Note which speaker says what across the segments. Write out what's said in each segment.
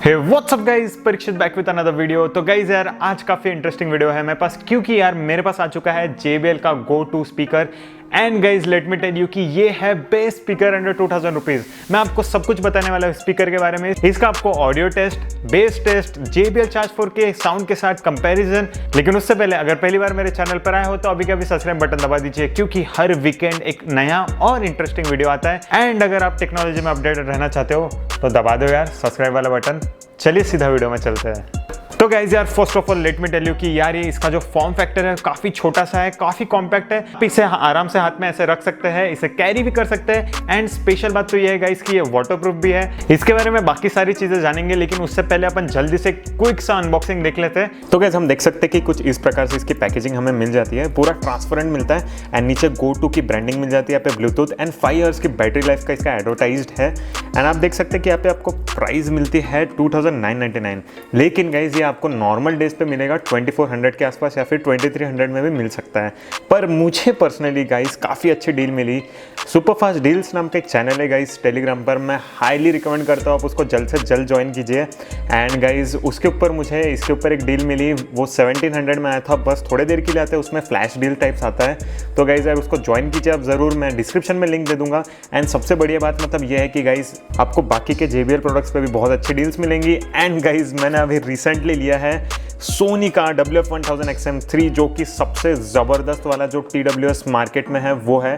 Speaker 1: Hey what's up guys, Parikshit back with another video. तो guys यार आज काफी इंटरेस्टिंग वीडियो है मेरे पास, क्योंकि यार मेरे पास आ चुका है JBL का Go two speaker. And guys let me tell you कि ये है बेस्ट स्पीकर अंडर 2000 रुपीज। मैं आपको सब कुछ बताने वाला हूँ स्पीकर के बारे में, इसका आपको audio test, bass test, JBL charge 4 के साउंड के साथ कंपैरिजन। लेकिन उससे पहले अगर पहली बार मेरे चैनल पर आए हो तो अभी का भी सब्सक्राइब बटन दबा दीजिए, क्योंकि हर वीकेंड एक नया और इंटरेस्टिंग वीडियो आता है। एंड अगर आप टेक्नोलॉजी में अपडेटेड रहना चाहते हो तो दबा दो यार सब्सक्राइब वाला बटन। चलिए सीधा वीडियो में चलते हैं। तो गाइज यार first of all let me tell you कि यार ये इसका जो फॉर्म फैक्टर है काफी छोटा सा है, काफी कॉम्पैक्ट है। आप इसे आराम से हाथ में ऐसे रख सकते हैं, इसे कैरी भी कर सकते हैं। एंड स्पेशल बात तो ये है गाइज कि ये वाटरप्रूफ भी है। इसके बारे में बाकी सारी चीजें जानेंगे, लेकिन उससे पहले अपन जल्दी से क्विक सा अनबॉक्सिंग देख लेते हैं। तो गाइज हम देख सकते हैं कि कुछ इस प्रकार से इसकी पैकेजिंग हमें मिल जाती है, पूरा ट्रांसपेरेंट मिलता है। एंड नीचे गो टू की ब्रांडिंग मिल जाती है, यहाँ पे ब्लूटूथ एंड 5 इयर्स की बैटरी लाइफ का इसका एडवर्टाइज्ड है। एंड आप देख सकते हैं कि यहाँ पे आपको प्राइस मिलती है 2999। लेकिन गाइज ये आपको नॉर्मल डेज पे मिलेगा 2400 के आसपास या फिर 2300 में भी मिल सकता है। पर मुझे पर्सनली गाइस काफ़ी अच्छी डील मिली। सुपरफास्ट डील्स नाम का एक चैनल है गाइस टेलीग्राम पर, मैं हाईली रिकमेंड करता हूँ आप उसको जल्द से जल्द ज्वाइन कीजिए। एंड गाइस उसके ऊपर मुझे इसके ऊपर एक डील मिली, वो 1700 में आया था, बस थोड़े देर के लिए आता है, उसमें फ्लैश डील टाइप्स आता है। तो गाइस यार उसको ज्वाइन कीजिए आप ज़रूर, मैं डिस्क्रिप्शन में लिंक दे दूंगा। एंड सबसे बढ़िया बात मतलब ये है कि गाइस आपको बाकी के JBL प्रोडक्ट्स पे भी बहुत अच्छी डील्स मिलेंगी। एंड गाइस मैंने अभी रिसेंटली लिया है सोनी का WF-1000 XM3, जो कि सबसे ज़बरदस्त वाला जो TWS मार्केट में है वो है।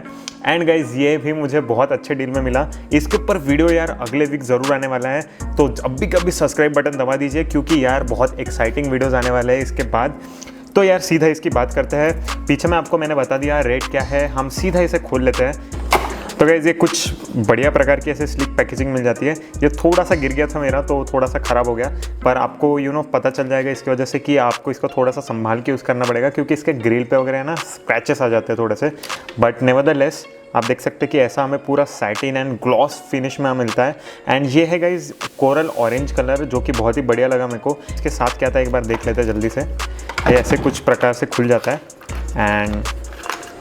Speaker 1: एंड गाइज ये भी मुझे बहुत अच्छे डील में मिला। इसके ऊपर वीडियो यार अगले वीक ज़रूर आने वाला है, तो जब भी कभी सब्सक्राइब बटन दबा दीजिए, क्योंकि यार बहुत एक्साइटिंग वीडियोज़ आने वाले हैं इसके बाद। तो यार सीधा इसकी बात करते हैं। पीछे में आपको मैंने बता दिया रेट क्या है, हम सीधा इसे खोल लेते हैं। तो गाइस ये कुछ बढ़िया प्रकार की ऐसे स्लिक पैकेजिंग मिल जाती है। ये थोड़ा सा गिर गया था मेरा, तो थोड़ा सा ख़राब हो गया, पर आपको पता चल जाएगा इसकी वजह से कि आपको इसको थोड़ा सा संभाल के यूज़ करना पड़ेगा, क्योंकि इसके ग्रिल पे वगैरह है ना स्क्रैचेस आ जाते हैं थोड़े से। बट नेवरदलेस आप देख सकते हैं कि ऐसा हमें पूरा सैटिन एंड ग्लॉस फिनिश में मिलता है। एंड ये है गाइज कोरल ऑरेंज कलर, जो कि बहुत ही बढ़िया लगा मेरे को। इसके साथ क्या था एक बार देख लेते हैं जल्दी से। ये ऐसे कुछ प्रकार से खुल जाता है। एंड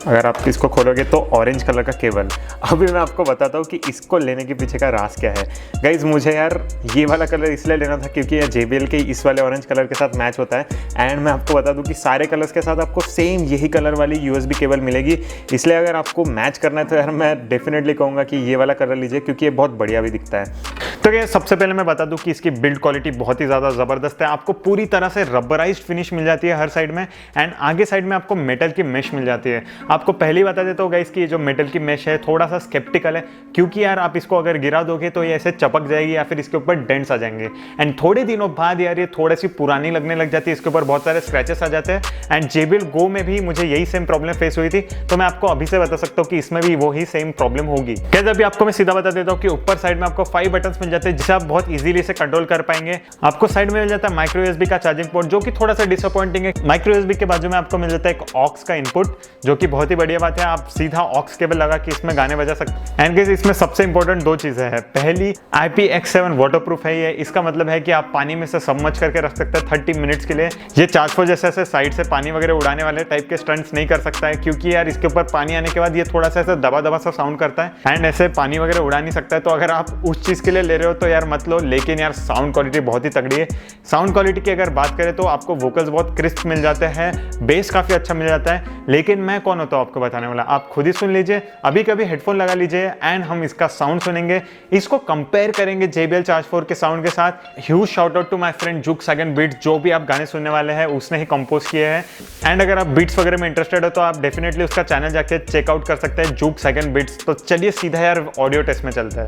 Speaker 1: अगर आप इसको खोलोगे तो ऑरेंज कलर का केबल। अभी मैं आपको बताता हूँ कि इसको लेने के पीछे का राज क्या है। गाइज मुझे यार ये वाला कलर इसलिए लेना था क्योंकि ये JBL के इस वाले ऑरेंज कलर के साथ मैच होता है। एंड मैं आपको बता दूँ कि सारे कलर्स के साथ आपको सेम यही कलर वाली USB केबल मिलेगी। इसलिए अगर आपको मैच करना है तो यार मैं डेफिनेटली कहूँगा कि ये वाला कलर लीजिए, क्योंकि ये बहुत बढ़िया भी दिखता है। तो क्या सबसे पहले मैं बता दूं कि इसकी बिल्ड क्वालिटी बहुत ही ज़्यादा ज़बरदस्त है। आपको पूरी तरह से रबराइज्ड फिनिश मिल जाती है हर साइड में। एंड आगे साइड में आपको मेटल की मेश मिल जाती है। आपको पहले ही बता देता हूँ गाइस कि ये जो मेटल की मेश है थोड़ा सा स्केप्टिकल है, क्योंकि यार आप इसको अगर गिरा दोगे तो ये ऐसे चपक जाएगी या फिर इसके ऊपर डेंट्स आ जाएंगे। एंड थोड़े दिनों बाद यार ये थोड़ी सी पुरानी लगने लग जाती है, इसके ऊपर बहुत सारे स्क्रैचेस आ जाते हैं। एंड JBL Go में भी मुझे यही सेम प्रॉब्लम फेस हुई थी, तो मैं आपको अभी से बता सकता हूँ कि इसमें भी वही सेम प्रॉब्लम होगी। कैसे अभी आपको मैं सीधा बता देता हूँ कि ऊपर साइड में आपको 5 बटन्स मिल जाते हैं, जिसे आप बहुत इजीली से कंट्रोल कर पाएंगे। आपको साइड में मिल जाता है माइक्रो USB का चार्जिंग पोर्ट, जो कि थोड़ा सा डिसअपॉइंटिंग है। माइक्रो USB के बाजू में आपको मिल जाता है एक ऑक्स का इनपुट, जो कि बहुत ही बढ़िया बात है। आप सीधा ऑक्स केबल लगा के इसमें गाने बजा सकते हैं। एंड गाइस इसमें सबसे इंपॉर्टेंट 2 चीजें हैं। पहली IPX7 वाटरप्रूफ है ये। इसका मतलब है कि आप पानी में से सबमर्ज करके रख सकते हैं 30 मिनट्स के लिए। ये चार्ज 4 जैसे ऐसे साइड से पानी वगैरह उड़ाने वाले टाइप के स्टंट्स नहीं कर सकता है, क्योंकि यार इसके ऊपर पानी आने के बाद ये थोड़ा सा ऐसे दबा दबा सा साउंड करता है एंड ऐसे पानी वगैरह उड़ा नहीं सकता है। तो अगर आप उस चीज के लिए ले रहे हो तो यार मत लो। लेकिन यार साउंड क्वालिटी बहुत ही तगड़ी है। साउंड क्वालिटी की अगर बात करें तो आपको वोकल्स बहुत क्रिस्प मिल जाते हैं, बेस काफी अच्छा मिल जाता है। लेकिन मैं कौन होता हूँ आपको बताने वाला, आप खुद ही सुन लीजिए। अभी कभी हेडफोन लगा लीजिए एंड हम इसका साउंड सुनेंगे, इसको कंपेयर करेंगे JBL चार्ज 4 के साउंड के साथ। Huge shout out to my friend Juke second beats, जो भी आप गाने सुनने वाले हैं उसने ही कंपोज किए हैं। एंड अगर आप बीट्स वगैरह में इंटरेस्टेड हो तो आप डेफिनेटली उसका चैनल जाके चेकआउट कर सकते हैं, जुक सेकंड बीट्स। तो चलिए सीधा यार ऑडियो टेस्ट में चलते हैं।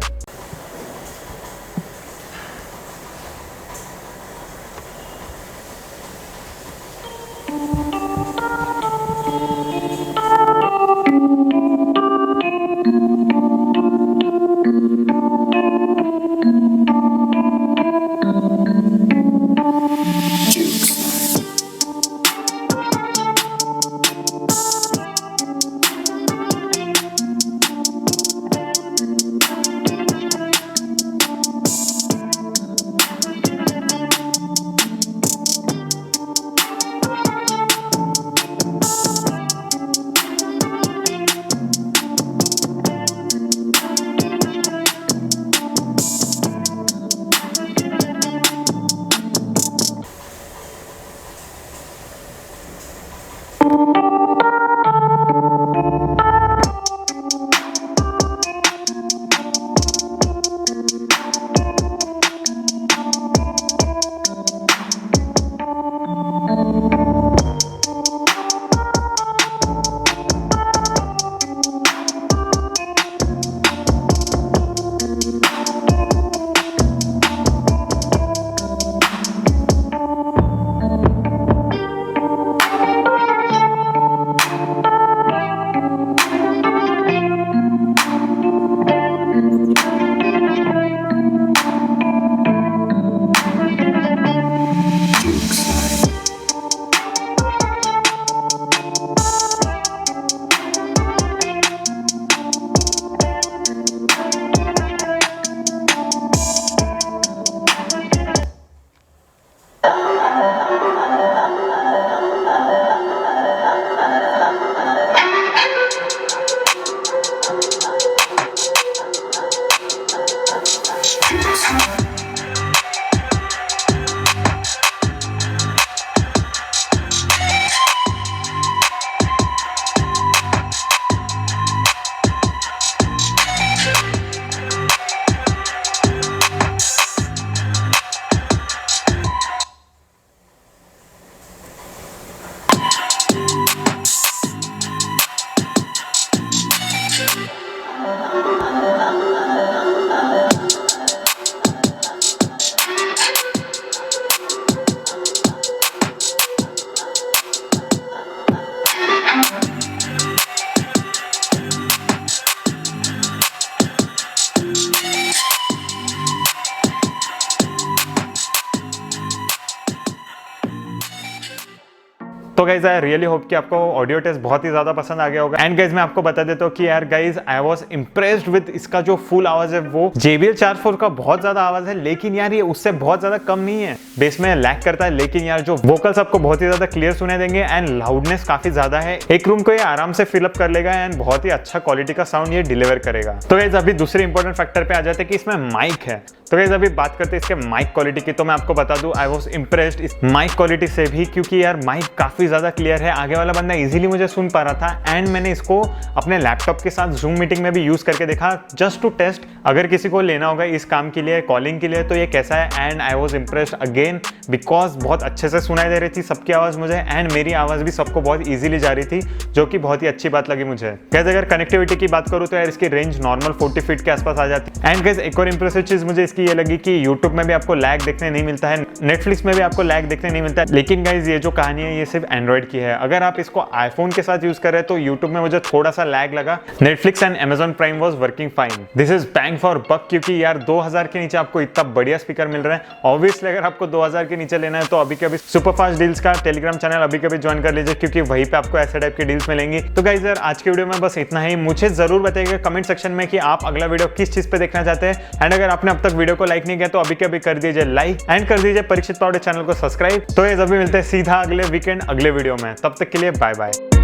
Speaker 1: तो गाइज आई रियली होप कि आपको ऑडियो टेस्ट बहुत ही ज्यादा पसंद आ गया होगा। एंड गाइज मैं आपको बता देता हूँ कि यार guys I was impressed with इसका जो फुल आवाज है वो JBL Charge 4 का बहुत ज्यादा आवाज है, लेकिन यार ये उससे बहुत ज्यादा कम नहीं है। बेस में लैग करता है, लेकिन यार जो वोकल्स आपको बहुत ही ज्यादा क्लियर सुनाई देंगे एंड लाउडनेस काफी ज्यादा है। एक रूम को ये आराम से फिलअप कर लेगा एंड बहुत ही अच्छा क्वालिटी का साउंड ये डिलीवर करेगा। तो गाइज अभी दूसरे इंपॉर्टेंट फैक्टर पे आ जाते हैं कि इसमें माइक है। तो गाइज अभी बात करते हैं इसके माइक क्वालिटी की। तो मैं आपको बता दूं आई वाज इंप्रेस्ड इस माइक क्वालिटी से भी, क्योंकि यार माइक काफी ज्यादा क्लियर है, आगे वाला बंदा इजीली मुझे सुन पा रहा था। एंड मैंने इसको अपने लैपटॉप के साथ जूम मीटिंग में भी यूज करके देखा जस्ट टू टेस्ट अगर किसी को लेना होगा इस काम के लिए, कॉलिंग के लिए, तो ये कैसा है। And I was impressed again because बहुत अच्छे से सुनाई दे रही थी सबकी आवाज मुझे, एंड मेरी आवाज भी सबको बहुत इजीली जा रही थी, जो कि बहुत ही अच्छी बात लगी मुझे। गाइस अगर कनेक्टिविटी की बात करूं तो यार इसकी रेंज नॉर्मल 40 फीट के आसपास आ जाती है। एंड गाइस एक और इंप्रेसिव चीज मुझे इसकी ये लगी कि यूट्यूब में भी आपको लैग देखने नहीं मिलता है, नेटफ्लिक्स में भी आपको लैग देखने नहीं मिलता है। लेकिन गाइस ये जो कहानी है ये सिर्फ एंड्रॉइड की है। अगर आप इसको आईफोन के साथ यूज कर रहे हैं तो यूट्यूब में मुझे थोड़ा सा लैग लगा। Netflix and Amazon Prime was working fine. This is bang for buck, क्योंकि यार 2000 के नीचे आपको इतना बढ़िया स्पीकर मिल रहा है। ऑब्वियसली अगर आपको 2000 के नीचे लेना है तो अभी कभी सुपर फास्ट डील्स का टेलीग्राम चैनल अभी कभी ज्वाइन कर लीजिए, क्योंकि वहीं पे आपको ऐसे टाइप की डील्स मिलेंगी। तो गाइस यार आज की वीडियो में बस इतना ही। मुझे जरूर बताइएगा कमेंट सेक्शन में कि आप अगला वीडियो किस चीज पे देखना चाहते हैं। एंड अगर आपने अब तक वीडियो को लाइक नहीं किया तो अभी कभी कर दीजिए लाइक एंड कर दीजिए परीक्षित पावड़े चैनल को सब्सक्राइब। तो ये अभी मिलते हैं सीधा अगले वीकेंड अगले वीडियो में, तब तक के लिए बाय बाय।